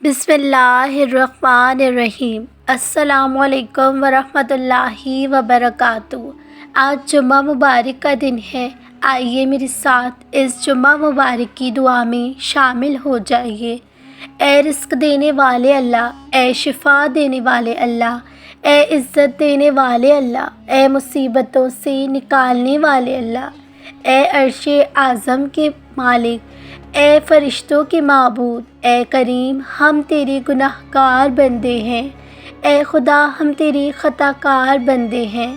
بسم اللہ الرحمن الرحیم۔ السلام علیکم ورحمۃ اللہ وبرکاتہ۔ آج جمعہ مبارک کا دن ہے۔ آئیے میرے ساتھ اس جمعہ مبارک کی دعا میں شامل ہو جائیے۔ اے رزق دینے والے اللہ، اے شفا دینے والے اللہ، اے عزت دینے والے اللہ، اے مصیبتوں سے نکالنے والے اللہ، اے عرش اعظم کے مالک، اے فرشتوں کے معبود، اے کریم، ہم تیرے گناہ گار بندے ہیں۔ اے خدا، ہم تیرے خطا کار بندے ہیں۔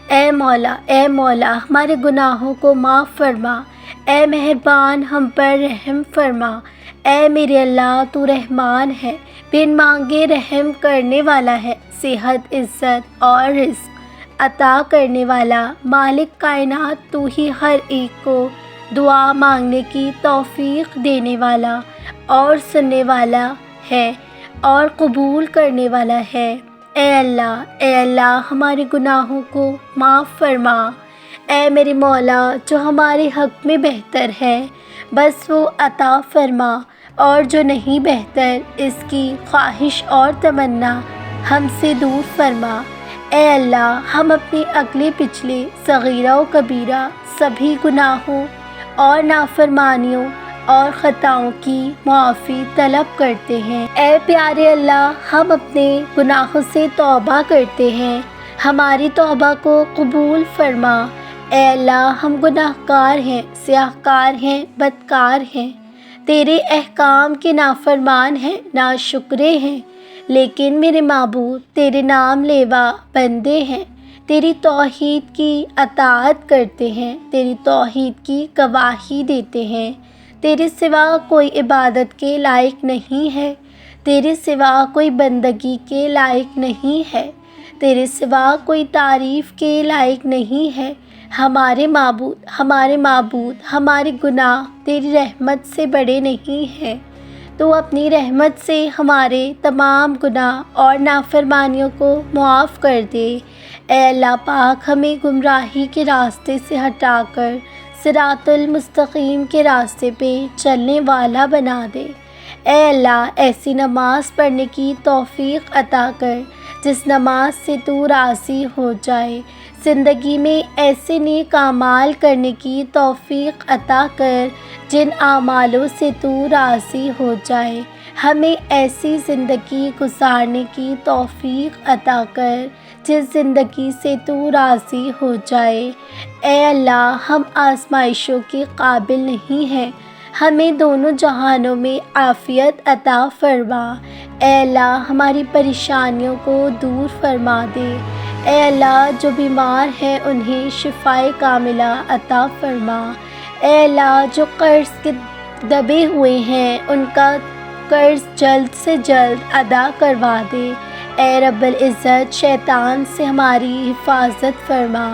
اے مولا ہمارے گناہوں کو معاف فرما۔ اے مہربان، ہم پر رحم فرما۔ اے میرے اللہ، تو رحمان ہے، بن مانگے رحم کرنے والا ہے، صحت، عزت اور رزق عطا کرنے والا، مالک کائنات، تو ہی ہر ایک کو دعا مانگنے کی توفیق دینے والا اور سننے والا ہے اور قبول کرنے والا ہے۔ اے اللہ ہمارے گناہوں کو معاف فرما۔ اے میرے مولا، جو ہمارے حق میں بہتر ہے بس وہ عطا فرما، اور جو نہیں بہتر اس کی خواہش اور تمنا ہم سے دور فرما۔ اے اللہ، ہم اپنے اگلے پچھلے صغیرہ و کبیرہ سبھی گناہوں اور نافرمانیوں اور خطاؤں کی معافی طلب کرتے ہیں۔ اے پیارے اللہ، ہم اپنے گناہوں سے توبہ کرتے ہیں، ہماری توبہ کو قبول فرما۔ اے اللہ، ہم گناہ گار ہیں، سیاہ کار ہیں، بدکار ہیں، تیرے احکام کے نافرمان ہیں، ناشکرے ہیں، لیکن میرے معبود تیرے نام لیوا بندے ہیں، تیری توحید کی اطاعت کرتے ہیں، تیری توحید کی گواہی دیتے ہیں۔ تیرے سوا کوئی عبادت کے لائق نہیں ہے، تیرے سوا کوئی بندگی کے لائق نہیں ہے، تیرے سوا کوئی تعریف کے لائق نہیں ہے۔ ہمارے معبود ہمارے گناہ تیری رحمت سے بڑے نہیں ہیں۔ تو اپنی رحمت سے ہمارے تمام گناہ اور نافرمانیوں کو معاف کر دے۔ اے اللہ پاک، ہمیں گمراہی کے راستے سے ہٹا کر صراط المستقیم کے راستے پہ چلنے والا بنا دے۔ اے اللہ، ایسی نماز پڑھنے کی توفیق عطا کر جس نماز سے تو راضی ہو جائے۔ زندگی میں ایسے نیک اعمال کرنے کی توفیق عطا کر جن اعمالوں سے تو راضی ہو جائے۔ ہمیں ایسی زندگی گزارنے کی توفیق عطا کر جس زندگی سے تو راضی ہو جائے۔ اے اللہ، ہم آزمائشوں کے قابل نہیں ہیں، ہمیں دونوں جہانوں میں عافیت عطا فرما۔ اے اللہ، ہماری پریشانیوں کو دور فرما دے۔ اے اللہ، جو بیمار ہیں انہیں شفائے کاملہ عطا فرما۔ اے اللہ، جو قرض کے دبے ہوئے ہیں ان کا قرض جلد سے جلد ادا کروا دے۔ اے رب العزت، شیطان سے ہماری حفاظت فرما۔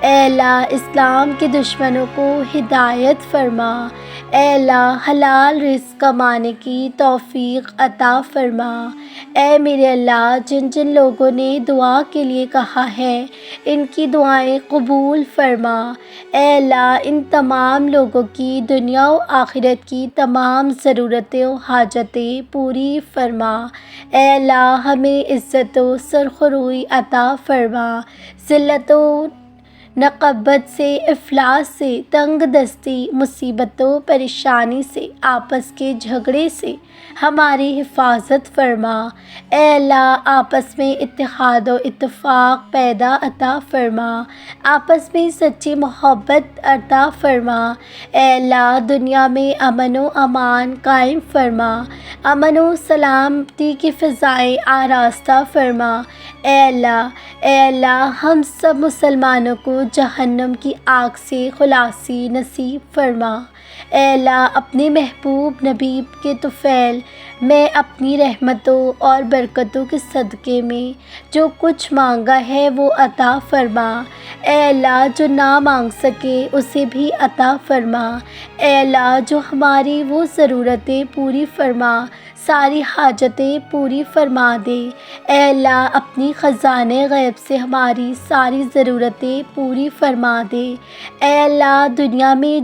اے اللہ، اسلام کے دشمنوں کو ہدایت فرما۔ اے اللہ، حلال رزق کمانے کی توفیق عطا فرما۔ اے میرے اللہ، جن جن لوگوں نے دعا کے لیے کہا ہے ان کی دعائیں قبول فرما۔ اے اللہ، ان تمام لوگوں کی دنیا و آخرت کی تمام ضرورتیں و حاجتیں پوری فرما۔ اے اللہ، ہمیں عزت و سرخروئی عطا فرما۔ ذلت و نقبت سے، افلاس سے، تنگ دستی، مصیبتوں پریشانی سے، آپس کے جھگڑے سے ہماری حفاظت فرما۔ اے اللہ، آپس میں اتحاد و اتفاق پیدا عطا فرما، آپس میں سچی محبت عطا فرما۔ اے اللہ، دنیا میں امن و امان قائم فرما، امن و سلامتی کی فضائیں آراستہ فرما۔ اے اللہ، ہم سب مسلمانوں کو جہنم کی آگ سے خلاصی نصیب فرما۔ اے اللہ، اپنے محبوب نبی کے طفیل میں اپنی رحمتوں اور برکتوں کے صدقے میں جو کچھ مانگا ہے وہ عطا فرما۔ اے اللہ، جو نہ مانگ سکے اسے بھی عطا فرما۔ اے اللہ، جو ہماری وہ ضرورتیں پوری فرما، ساری حاجتیں پوری فرما دے۔ اے اللہ، اپنی خزانے غیب سے ہماری ساری ضرورتیں پوری فرما دے۔ اے اللہ، دنیا میں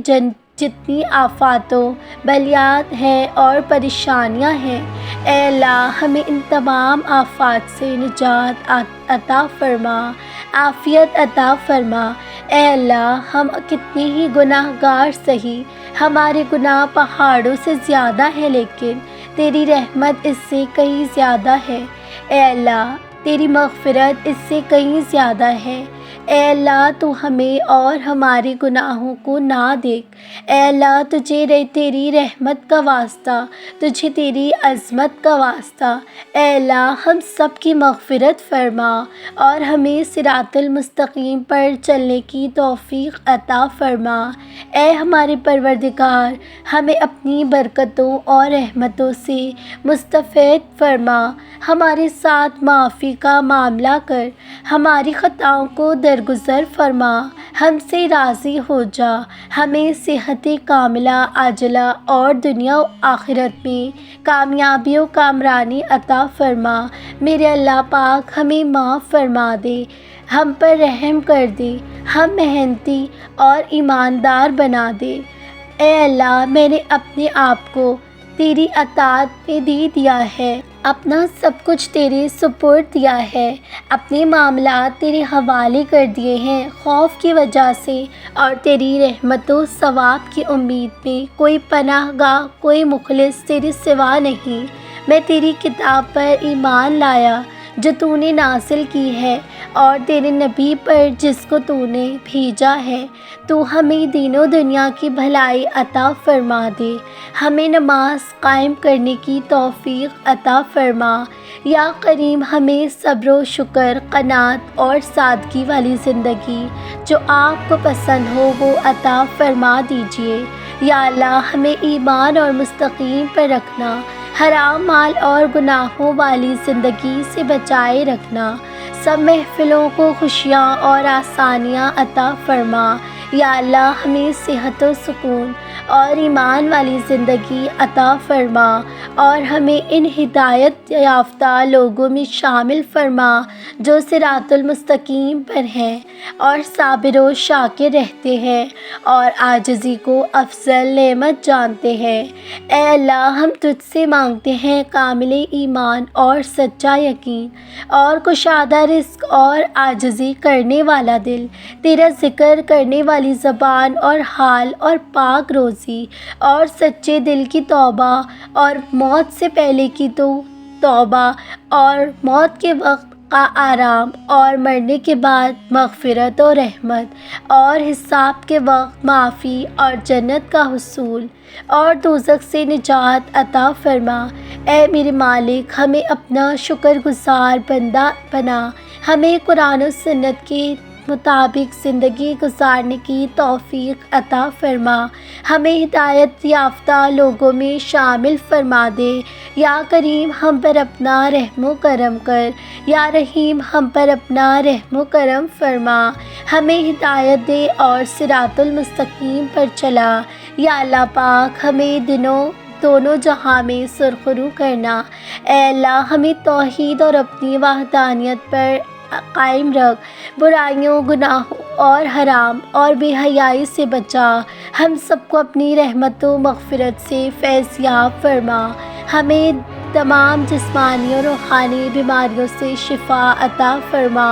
جتنی آفات و بلیات ہیں اور پریشانیاں ہیں، اے اللہ ہمیں ان تمام آفات سے نجات عطا فرما، عافیت عطا فرما۔ اے اللہ ہم کتنے ہی گناہ گار سہی، ہمارے گناہ پہاڑوں سے زیادہ ہے، لیکن تیری رحمت اس سے کہیں زیادہ ہے۔ اے اللہ تیری مغفرت اس سے کہیں زیادہ ہے۔ اے اللہ تو ہمیں اور ہمارے گناہوں کو نہ دیکھ۔ اے اللہ تیری رحمت کا واسطہ، تجھے تیری عظمت کا واسطہ، اے اللہ ہم سب کی مغفرت فرما اور ہمیں صراط المستقیم پر چلنے کی توفیق عطا فرما۔ اے ہمارے پروردگار، ہمیں اپنی برکتوں اور رحمتوں سے مستفید فرما، ہمارے ساتھ معافی کا معاملہ کر، ہماری خطاؤں کو درگزر فرما، ہم سے راضی ہو جا، ہمیں صحت کاملہ عاجلہ اور دنیا و آخرت میں کامیابی و کامرانی عطا فرما۔ میرے اللہ پاک ہمیں معاف فرما دے، ہم پر رحم کر دے، ہم محنتی اور ایماندار بنا دے۔ اے اللہ میں نے اپنے آپ کو تیری اطاعت میں دے دیا ہے، اپنا سب کچھ تیرے سپرد کیا ہے، اپنے معاملات تیرے حوالے کر دیے ہیں، خوف کی وجہ سے اور تیری رحمت و ثواب کی امید میں۔ کوئی پناہ گاہ، کوئی مخلص تیرے سوا نہیں۔ میں تیری کتاب پر ایمان لایا جو تو نے نازل کی ہے، اور تیرے نبی پر جس کو تو نے بھیجا ہے۔ تو ہمیں دین و دنیا کی بھلائی عطا فرما دے، ہمیں نماز قائم کرنے کی توفیق عطا فرما۔ یا کریم ہمیں صبر و شکر، قناعت اور سادگی والی زندگی جو آپ کو پسند ہو وہ عطا فرما دیجیے۔ یا اللہ ہمیں ایمان اور مستقیم پر رکھنا، حرام مال اور گناہوں والی زندگی سے بچائے رکھنا، سب محفلوں کو خوشیاں اور آسانیاں عطا فرما۔ یا اللہ ہمیں صحت و سکون اور ایمان والی زندگی عطا فرما، اور ہمیں ان ہدایت یافتہ لوگوں میں شامل فرما جو صراط المستقیم پر ہیں اور صابر و شاکر رہتے ہیں اور عاجزی کو افضل نعمت جانتے ہیں۔ اے اللہ ہم تجھ سے مانگتے ہیں کامل ایمان اور سچا یقین اور کشادہ رزق اور عاجزی کرنے والا دل، تیرا ذکر کرنے والی زبان اور حال اور پاک روزی اور سچے دل کی توبہ، اور موت سے پہلے کی تو توبہ، اور موت کے وقت کا آرام، اور مرنے کے بعد مغفرت و رحمت، اور حساب کے وقت معافی اور جنت کا حصول، اور دوزخ سے نجات عطا فرما۔ اے میرے مالک ہمیں اپنا شکر گزار بندہ بنا، ہمیں قرآن و سنت کے مطابق زندگی گزارنے کی توفیق عطا فرما، ہمیں ہدایت یافتہ لوگوں میں شامل فرما دے۔ یا کریم ہم پر اپنا رحم و کرم کر، یا رحیم ہم پر اپنا رحم و کرم فرما، ہمیں ہدایت دے اور صراط المستقیم پر چلا۔ یا اللہ پاک ہمیں دونوں جہاں میں سرخرو کرنا۔ اے اللہ ہمیں توحید اور اپنی وحدانیت پر قائم رکھ، برائیوں، گناہوں اور حرام اور بے حیائی سے بچا، ہم سب کو اپنی رحمت و مغفرت سے فیض یاب فرما، ہمیں تمام جسمانی اور روحانی بیماریوں سے شفا عطا فرما،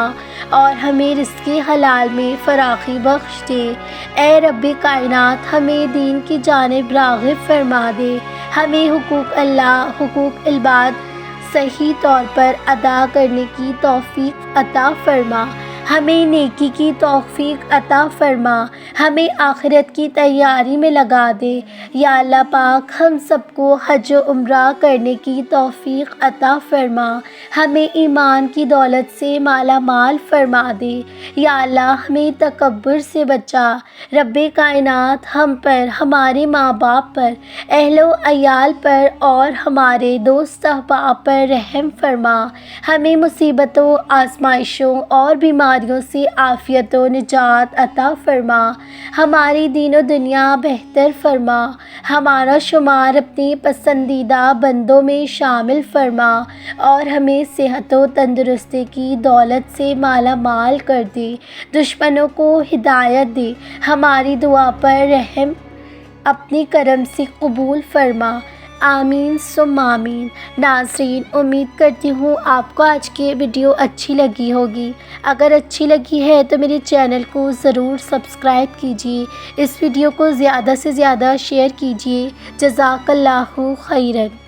اور ہمیں رزق حلال میں فراخی بخش دے۔ اے رب کائنات ہمیں دین کی جانب راغب فرما دے، ہمیں حقوق العباد صحیح طور پر ادا کرنے کی توفیق عطا فرما، ہمیں نیکی کی توفیق عطا فرما، ہمیں آخرت کی تیاری میں لگا دے۔ یا اللہ پاک ہم سب کو حج و عمرہ کرنے کی توفیق عطا فرما، ہمیں ایمان کی دولت سے مالا مال فرما دے۔ یا اللہ ہمیں تکبر سے بچا، رب کائنات ہم پر، ہمارے ماں باپ پر، اہل و عیال پر اور ہمارے دوست احباب پر رحم فرما، ہمیں مصیبتوں، آزمائشوں اور بیماریوں سے عافیت و نجات عطا فرما، ہماری دین و دنیا بہتر فرما، ہمارا شمار اپنے پسندیدہ بندوں میں شامل فرما، اور ہمیں صحت و تندرستی کی دولت سے مالا مال کر دے، دشمنوں کو ہدایت دے، ہماری دعا پر رحم اپنے کرم سے قبول فرما، آمین ثم آمین۔ ناظرین، امید کرتی ہوں آپ کو آج کی ویڈیو اچھی لگی ہوگی۔ اگر اچھی لگی ہے تو میرے چینل کو ضرور سبسکرائب کیجیے، اس ویڈیو کو زیادہ سے زیادہ شیئر کیجیے۔ جزاک اللہ خیرا۔